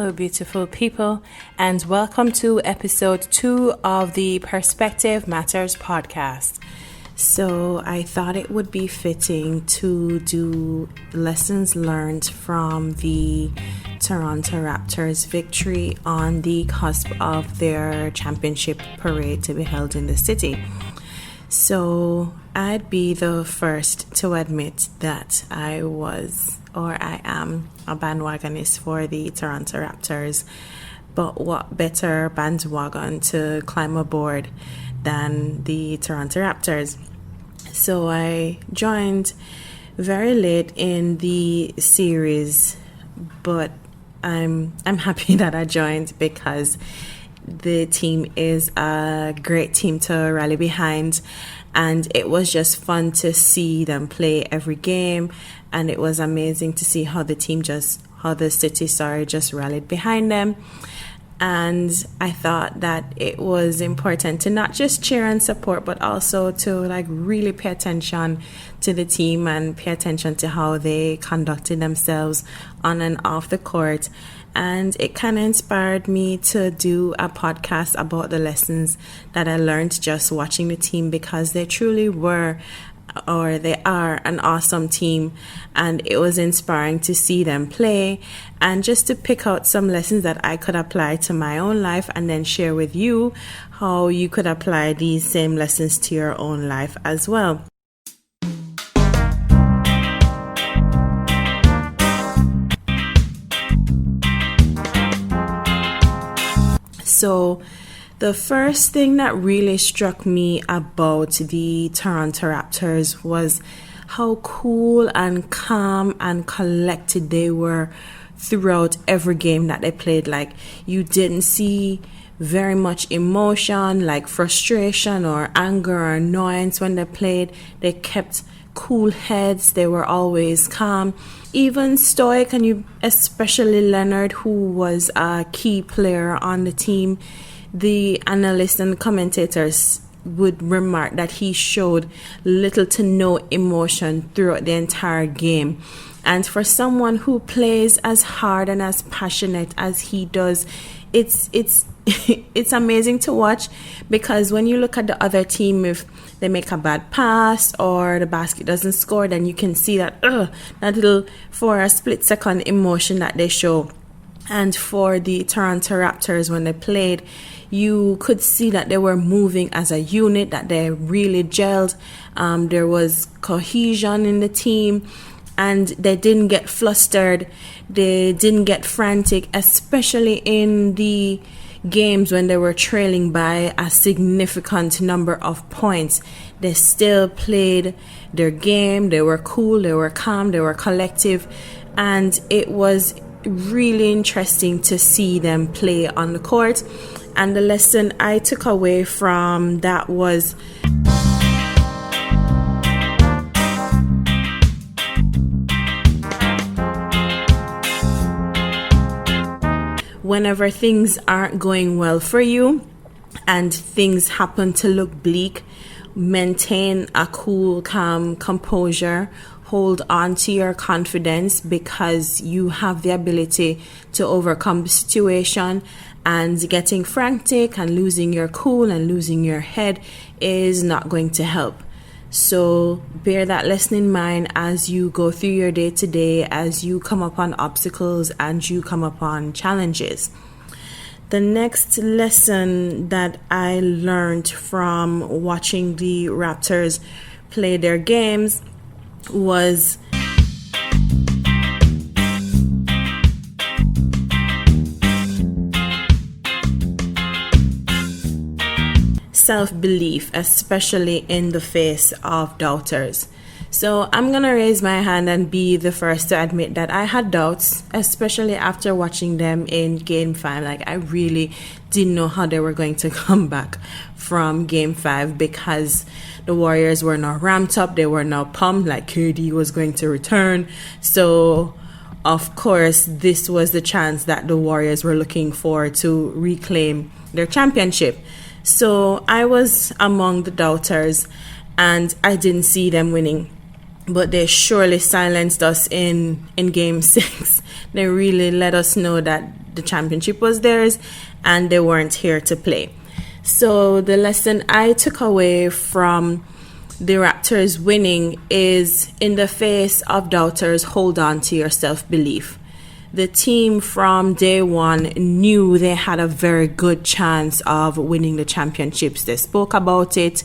Hello, beautiful people, and welcome to episode 2 of the Perspective Matters podcast. So I thought it would be fitting to do lessons learned from the Toronto Raptors victory on the cusp of their championship parade to be held in the city. So I'd be the first to admit that I am a bandwagonist for the Toronto Raptors. But what better bandwagon to climb aboard than the Toronto Raptors? So I joined very late in the series, but I'm happy that I joined because the team is a great team to rally behind, and it was just fun to see them play every game, and it was amazing to see how the city just rallied behind them. And I thought that it was important to not just cheer and support, but also to really pay attention to the team and pay attention to how they conducted themselves on and off the court. And it kind of inspired me to do a podcast about the lessons that I learned just watching the team, because they truly were, or they are, an awesome team, and it was inspiring to see them play and just to pick out some lessons that I could apply to my own life and then share with you how you could apply these same lessons to your own life as well. So the first thing that really struck me about the Toronto Raptors was how cool and calm and collected they were throughout every game that they played. Like, you didn't see very much emotion, like frustration or anger or annoyance when they played. They kept cool heads. They were always calm, even stoic, and especially Leonard, who was a key player on the team. The analysts and commentators would remark that he showed little to no emotion throughout the entire game. And for someone who plays as hard and as passionate as he does, it's it's amazing to watch, because when you look at the other team, if they make a bad pass or the basket doesn't score, then you can see that little, for a split second, emotion that they show. And for the Toronto Raptors, when they played, you could see that they were moving as a unit, that they really gelled. There was cohesion in the team, and they didn't get flustered. They didn't get frantic, especially in the games when they were trailing by a significant number of points. They still played their game. They were cool, they were calm, they were collective, and it was really interesting to see them play on the court. And the lesson I took away from that was whenever things aren't going well for you and things happen to look bleak, maintain a cool, calm composure. Hold on to your confidence, because you have the ability to overcome the situation, and getting frantic and losing your cool and losing your head is not going to help. So bear that lesson in mind as you go through your day to day, as you come upon obstacles and you come upon challenges. The next lesson that I learned from watching the Raptors play their games was self-belief, especially in the face of doubters. So I'm gonna raise my hand and be the first to admit that I had doubts, especially after watching them in Game 5. I really didn't know how they were going to come back from Game 5, because the Warriors were now ramped up, they were now pumped, like KD was going to return. So of course, this was the chance that the Warriors were looking for to reclaim their championship. So I was among the doubters, and I didn't see them winning. But they surely silenced us in Game 6. They really let us know that the championship was theirs and they weren't here to play. So the lesson I took away from the Raptors winning is, in the face of doubters, hold on to your self-belief. The team from day one knew they had a very good chance of winning the championships. They spoke about it.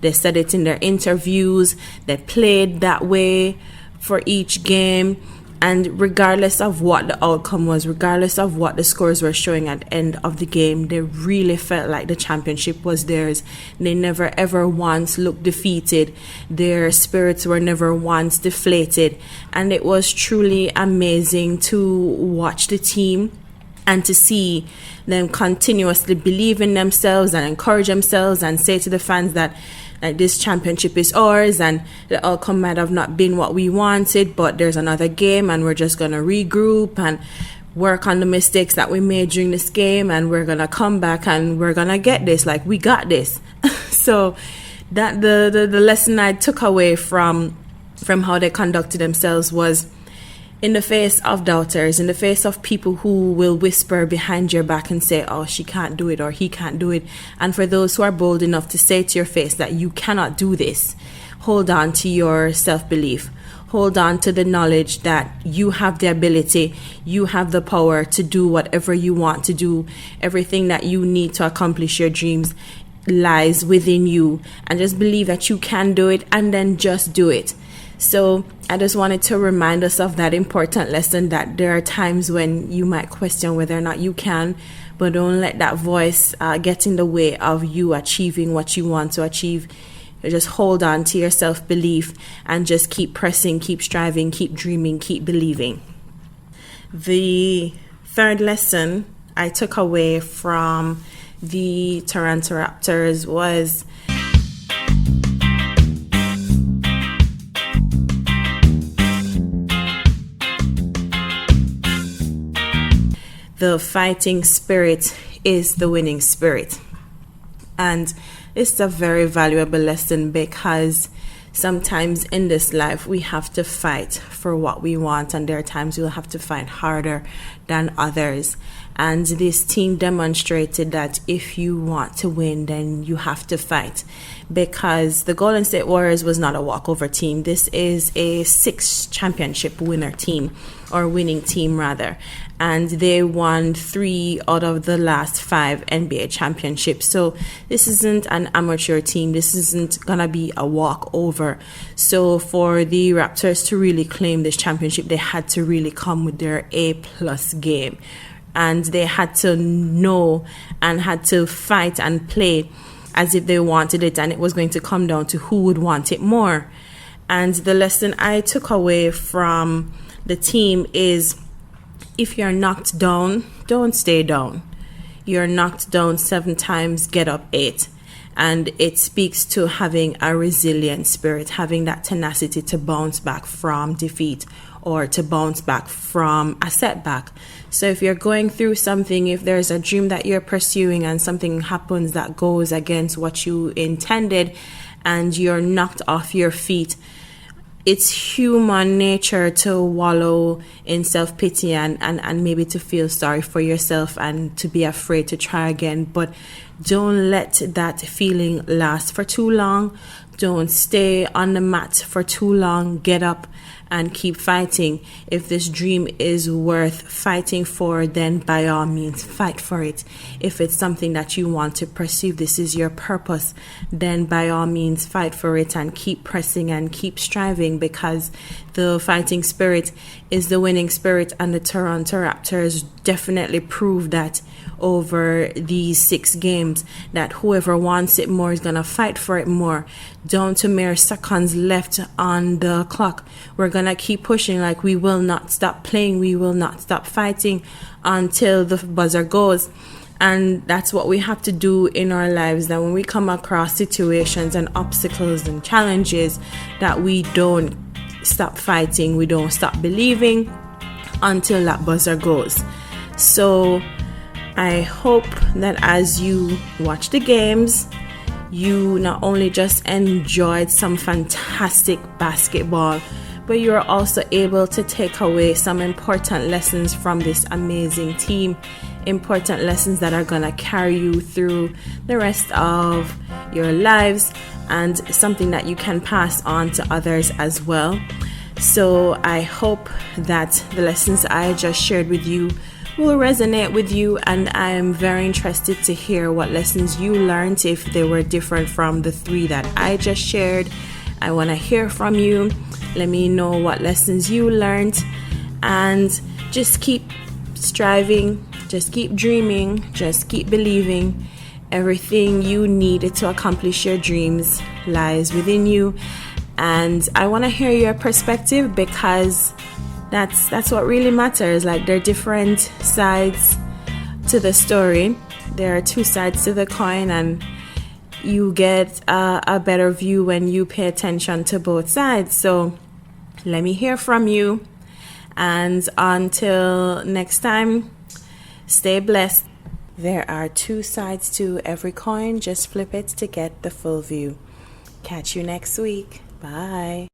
They said it in their interviews. They played that way for each game. And regardless of what the outcome was, regardless of what the scores were showing at the end of the game, they really felt like the championship was theirs. They never ever once looked defeated. Their spirits were never once deflated. And it was truly amazing to watch the team and to see them continuously believe in themselves and encourage themselves and say to the fans that this championship is ours, and the outcome might have not been what we wanted, but there's another game and we're just going to regroup and work on the mistakes that we made during this game, and we're going to come back and we're going to get this, like we got this. So that the lesson I took away from how they conducted themselves was, in the face of doubters, in the face of people who will whisper behind your back and say, oh, she can't do it or he can't do it. And for those who are bold enough to say to your face that you cannot do this, hold on to your self-belief. Hold on to the knowledge that you have the ability, you have the power to do whatever you want to do. Everything that you need to accomplish your dreams lies within you. And just believe that you can do it, and then just do it. So I just wanted to remind us of that important lesson, that there are times when you might question whether or not you can, but don't let that voice get in the way of you achieving what you want to achieve. Just hold on to your self-belief and just keep pressing, keep striving, keep dreaming, keep believing. The third lesson I took away from the Toronto Raptors was the fighting spirit is the winning spirit. And it's a very valuable lesson, because sometimes in this life we have to fight for what we want, and there are times we'll have to fight harder than others. And this team demonstrated that if you want to win, then you have to fight, because the Golden State Warriors was not a walkover team. This is a 6 championship winner team, or winning team rather, and they won 3 out of the last 5 NBA championships. So this isn't an amateur team. This isn't gonna be a walkover. So for the Raptors to really claim this championship, they had to really come with their A+ game. And they had to know and had to fight and play as if they wanted it, and it was going to come down to who would want it more. And the lesson I took away from the team is, if you're knocked down, don't stay down. You're knocked down 7 times, get up 8. And it speaks to having a resilient spirit, having that tenacity to bounce back from defeat or to bounce back from a setback. So if you're going through something, if there's a dream that you're pursuing and something happens that goes against what you intended and you're knocked off your feet, it's human nature to wallow in self-pity and maybe to feel sorry for yourself and to be afraid to try again. But don't let that feeling last for too long. Don't stay on the mat for too long. Get up and keep fighting. If this dream is worth fighting for, then by all means fight for it. If it's something that you want to pursue, this is your purpose, then by all means fight for it and keep pressing and keep striving, because the fighting spirit is the winning spirit, and the Toronto Raptors definitely proved that over these 6 games, that whoever wants it more is going to fight for it more. Down to mere seconds left on the clock, we're going to keep pushing. Like, we will not stop playing, we will not stop fighting until the buzzer goes. And that's what we have to do in our lives, that when we come across situations and obstacles and challenges, that we don't stop fighting, we don't stop believing until that buzzer goes. So I hope that as you watch the games, you not only just enjoyed some fantastic basketball, but you're also able to take away some important lessons from this amazing team, important lessons that are going to carry you through the rest of your lives and something that you can pass on to others as well. So I hope that the lessons I just shared with you will resonate with you, and I am very interested to hear what lessons you learned, if they were different from the 3 that I just shared. I want to hear from you. Let me know what lessons you learned, and just keep striving, just keep dreaming, just keep believing. Everything you need to accomplish your dreams lies within you, and I want to hear your perspective, because that's what really matters. Like, there are different sides to the story. There are 2 sides to the coin, and you get a better view when you pay attention to both sides. So let me hear from you, and until next time, stay blessed. There are 2 sides to every coin. Just flip it to get the full view. Catch you next week. Bye.